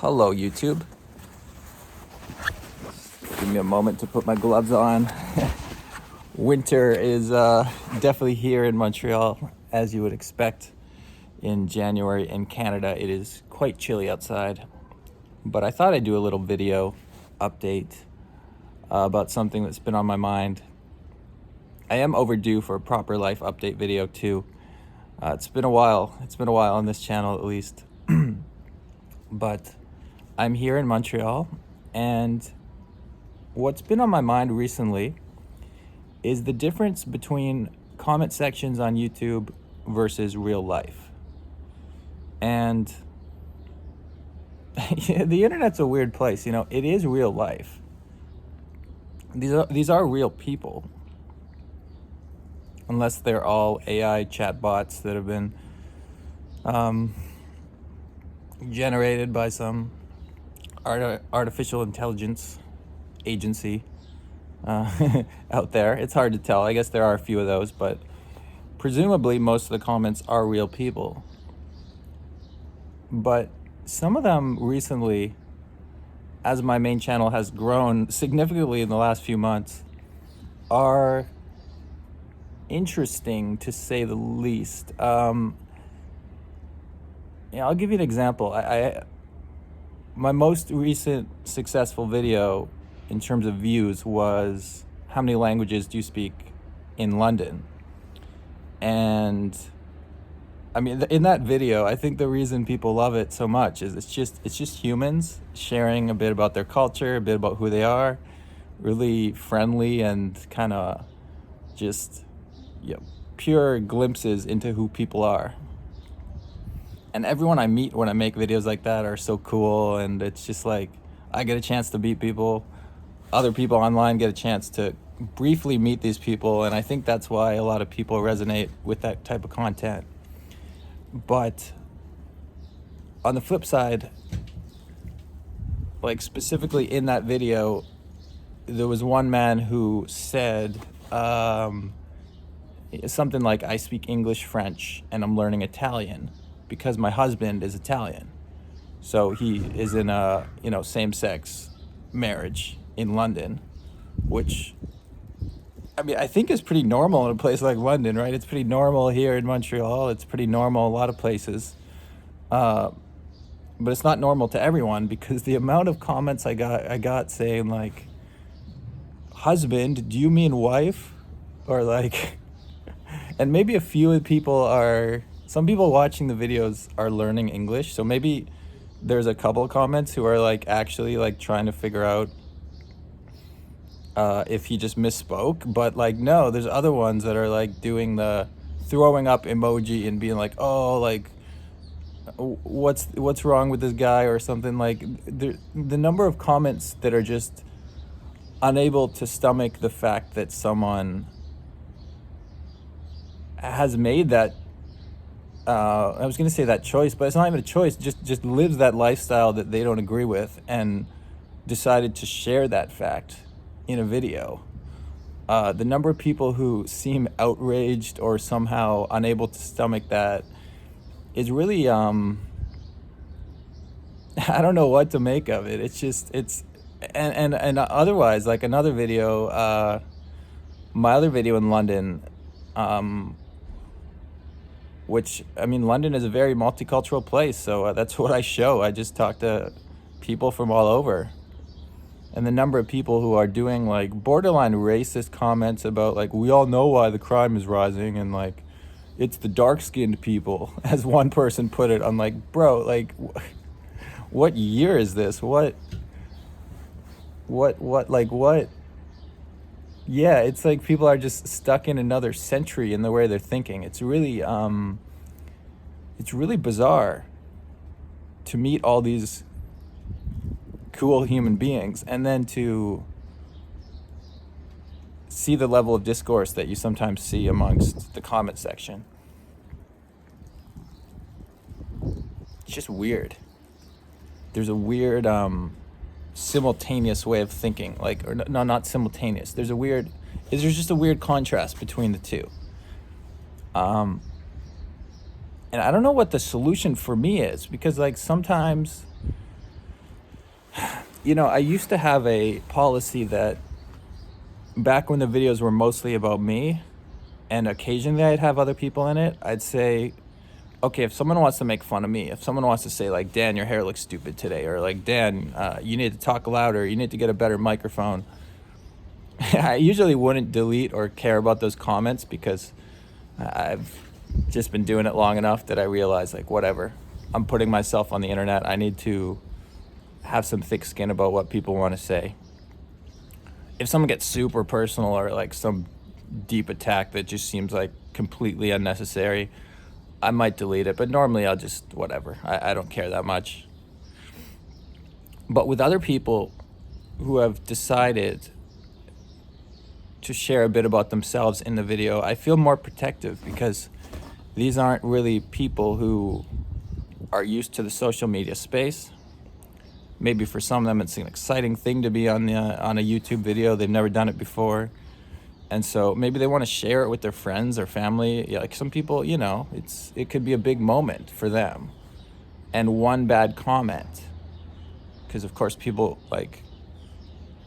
Hello, YouTube. Give me a moment to put my gloves on. Winter is definitely here in Montreal, as you would expect. In January in Canada, it is quite chilly outside. But I thought I'd do a little video update about something that's been on my mind. I am overdue for a proper life update video too. It's been a while. It's been a while on this channel at least. But I'm here in Montreal, and what's been on my mind recently is the difference between comment sections on YouTube versus real life. And the internet's a weird place, you know. It is real life. These are real people, unless they're all AI chatbots that have been generated by some artificial intelligence agency out there. It's hard to tell. I guess there are a few of those, but presumably most of the comments are real people. But some of them recently, as my main channel has grown significantly in the last few months, are interesting to say the least. I'll give you an example. My most recent successful video in terms of views was how many languages do you speak in London? And I mean, in that video, I think the reason people love it so much is it's just humans sharing a bit about their culture, a bit about who they are, really friendly and kind of just pure glimpses into who people are. And everyone I meet when I make videos like that are so cool, and it's just like I get a chance to meet people. Other people online get a chance to briefly meet these people, and I think that's why a lot of people resonate with that type of content. But on the flip side, like specifically in that video, there was one man who said something like, I speak English, French, and I'm learning Italian because my husband is Italian. So he is in a, same-sex marriage in London, which, I mean, I think is pretty normal in a place like London, right? It's pretty normal here in Montreal. It's pretty normal in a lot of places. But it's not normal to everyone, because the amount of comments I got saying like, husband, do you mean wife? Or like, and maybe a few people some people watching the videos are learning English. So maybe there's a couple of comments who are like actually like trying to figure out if he just misspoke. But like, no, there's other ones that are like doing the throwing up emoji and being like, oh, like what's wrong with this guy or something. Like the number of comments that are just unable to stomach the fact that someone has made that I was going to say that choice, but it's not even a choice, just lives that lifestyle that they don't agree with and decided to share that fact in a video. The number of people who seem outraged or somehow unable to stomach that is really I don't know what to make of it. And otherwise, like another video, my other video in London, which, I mean, London is a very multicultural place, so that's what I show. I just talk to people from all over. And the number of people who are doing like borderline racist comments about like, we all know why the crime is rising, and like, it's the dark-skinned people, as one person put it. I'm like, bro, like, what year is this? What? Yeah, it's like people are just stuck in another century in the way they're thinking. It's really bizarre to meet all these cool human beings and then to see the level of discourse that you sometimes see amongst the comment section. It's just weird. There's a weird simultaneous way of thinking, like, or no, not simultaneous. There's just a weird contrast between the two. And I don't know what the solution for me is, because like sometimes I used to have a policy that back when the videos were mostly about me, and occasionally I'd have other people in it, I'd say, okay, if someone wants to make fun of me, if someone wants to say like, Dan, your hair looks stupid today, or like, Dan, you need to talk louder, you need to get a better microphone, I usually wouldn't delete or care about those comments because I've just been doing it long enough that I realize like, whatever, I'm putting myself on the internet. I need to have some thick skin about what people want to say. If someone gets super personal or like some deep attack that just seems like completely unnecessary, I might delete it, but normally I'll just whatever. I don't care that much. But with other people who have decided to share a bit about themselves in the video, I feel more protective because these aren't really people who are used to the social media space. Maybe for some of them it's an exciting thing to be on a YouTube video. They've never done it before. And so maybe they want to share it with their friends or family. Yeah, like some people, it could be a big moment for them. And one bad comment, because of course people a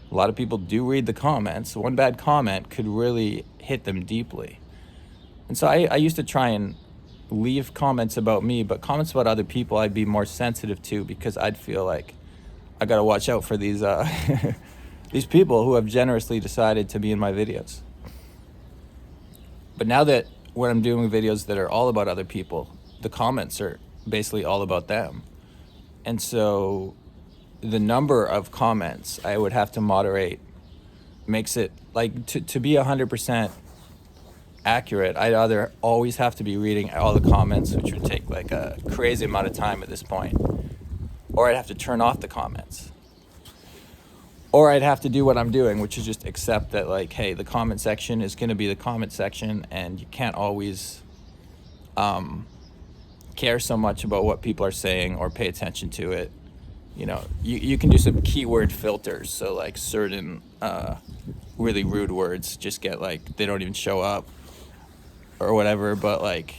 lot of people do read the comments. One bad comment could really hit them deeply. And so I used to try and leave comments about me, but comments about other people I'd be more sensitive to because I'd feel like I gotta watch out for these these people who have generously decided to be in my videos. But now that when I'm doing videos that are all about other people, the comments are basically all about them. And so the number of comments I would have to moderate makes it like to be 100% accurate. I'd either always have to be reading all the comments, which would take like a crazy amount of time at this point, or I'd have to turn off the comments. Or I'd have to do what I'm doing, which is just accept that like, hey, the comment section is going to be the comment section, and you can't always care so much about what people are saying or pay attention to it. You can do some keyword filters, so like certain really rude words just get like, they don't even show up or whatever, but like,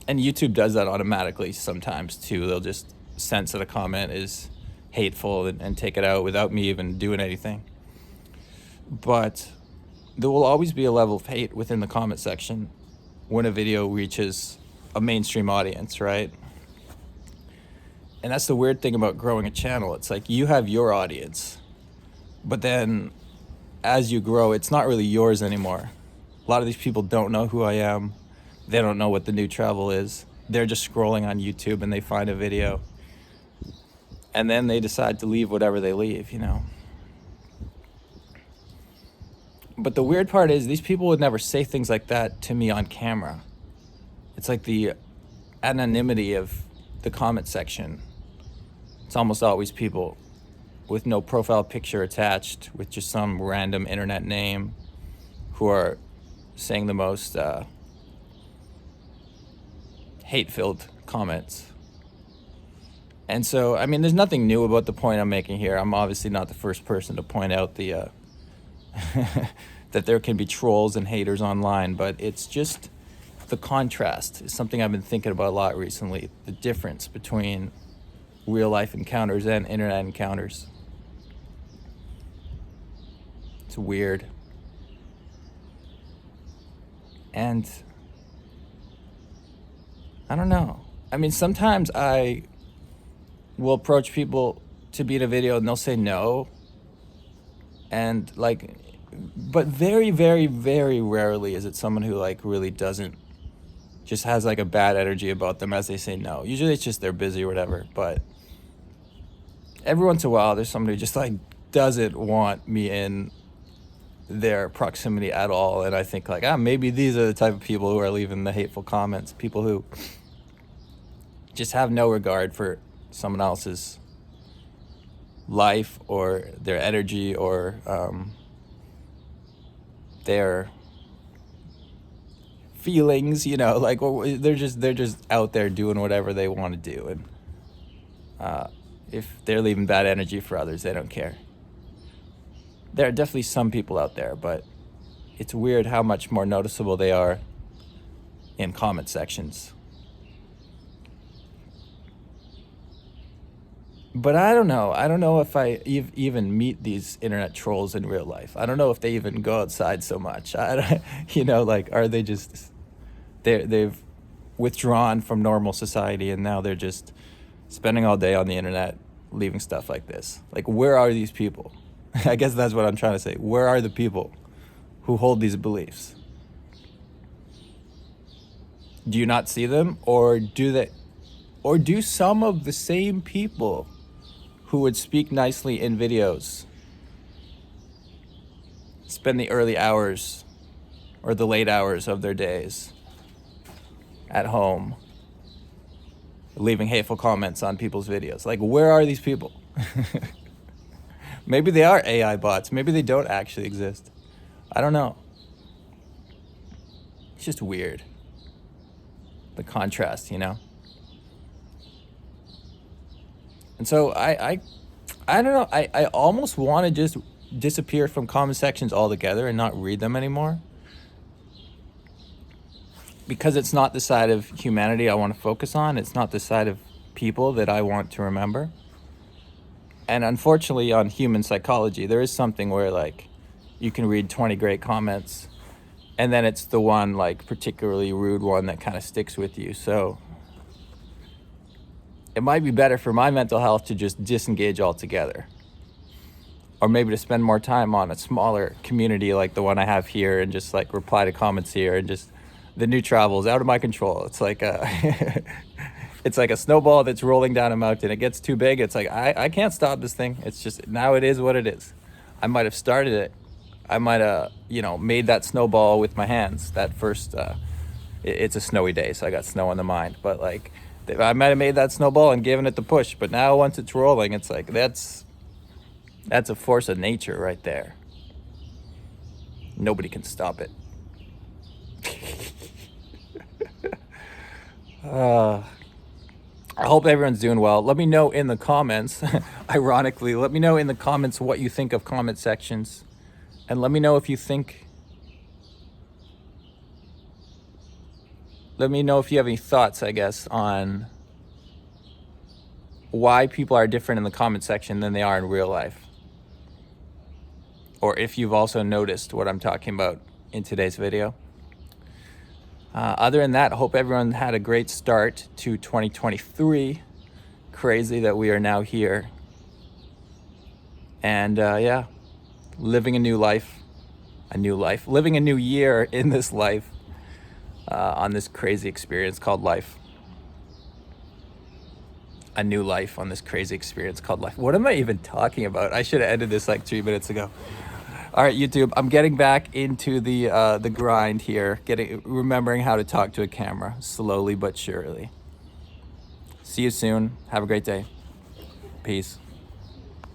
and YouTube does that automatically sometimes too. They'll just sense that a comment is hateful and take it out without me even doing anything. But there will always be a level of hate within the comment section when a video reaches a mainstream audience, right? And that's the weird thing about growing a channel. It's like you have your audience, but then as you grow, it's not really yours anymore. A lot of these people don't know who I am. They don't know what the new travel is. They're just scrolling on YouTube and they find a video, and then they decide to leave whatever they leave, But the weird part is these people would never say things like that to me on camera. It's like the anonymity of the comment section. It's almost always people with no profile picture attached, with just some random internet name, who are saying the most hate-filled comments. And so, I mean, there's nothing new about the point I'm making here. I'm obviously not the first person to point out the that there can be trolls and haters online, but it's just the contrast is something I've been thinking about a lot recently. The difference between real life encounters and internet encounters. It's weird. And I don't know. I mean, sometimes I will approach people to be in a video and they'll say no. And like, but very, very, very rarely is it someone who like really doesn't, just has like a bad energy about them as they say no. Usually it's just they're busy or whatever. But every once in a while there's somebody who just like doesn't want me in their proximity at all. And I think like, maybe these are the type of people who are leaving the hateful comments. People who just have no regard for someone else's life or their energy or their feelings, like they're just out there doing whatever they want to do, and if they're leaving bad energy for others, they don't care. There are definitely some people out there, but it's weird how much more noticeable they are in comment sections. But I don't know. I don't know if I even meet these internet trolls in real life. I don't know if they even go outside so much. Like, are they just they've withdrawn from normal society and now they're just spending all day on the internet, leaving stuff like this. Like, where are these people? I guess that's what I'm trying to say. Where are the people who hold these beliefs? Do you not see them, or do some of the same people who would speak nicely in videos spend the early hours or the late hours of their days at home leaving hateful comments on people's videos? Like, where are these people? Maybe they are AI bots. Maybe they don't actually exist. I don't know. It's just weird. The contrast, you know? And so I don't know. I almost want to just disappear from comment sections altogether and not read them anymore. Because it's not the side of humanity I want to focus on. It's not the side of people that I want to remember. And unfortunately, on human psychology, there is something where, like, you can read 20 great comments and then it's the one, like, particularly rude one that kind of sticks with you. So it might be better for my mental health to just disengage altogether. Or maybe to spend more time on a smaller community like the one I have here and just, like, reply to comments here, and just the new travel is out of my control. It's like it's like a snowball that's rolling down a mountain. It gets too big. It's like, I can't stop this thing. It's just, now it is what it is. I might have started it. I might have, made that snowball with my hands. That first, it's a snowy day, so I got snow on the mind. But, like, I might have made that snowball and given it the push. But now once it's rolling, it's like, that's a force of nature right there. Nobody can stop it. I hope everyone's doing well. Let me know in the comments, ironically, let me know in the comments what you think of comment sections. And let me know if you have any thoughts, I guess, on why people are different in the comment section than they are in real life. Or if you've also noticed what I'm talking about in today's video. Other than that, I hope everyone had a great start to 2023. Crazy that we are now here. And living a new life, living a new year in this life, on this crazy experience called life. A new life on this crazy experience called life. What am I even talking about? I should have ended this like 3 minutes ago. All right, YouTube, I'm getting back into the grind here, remembering how to talk to a camera, slowly but surely. See you soon. Have a great day. Peace.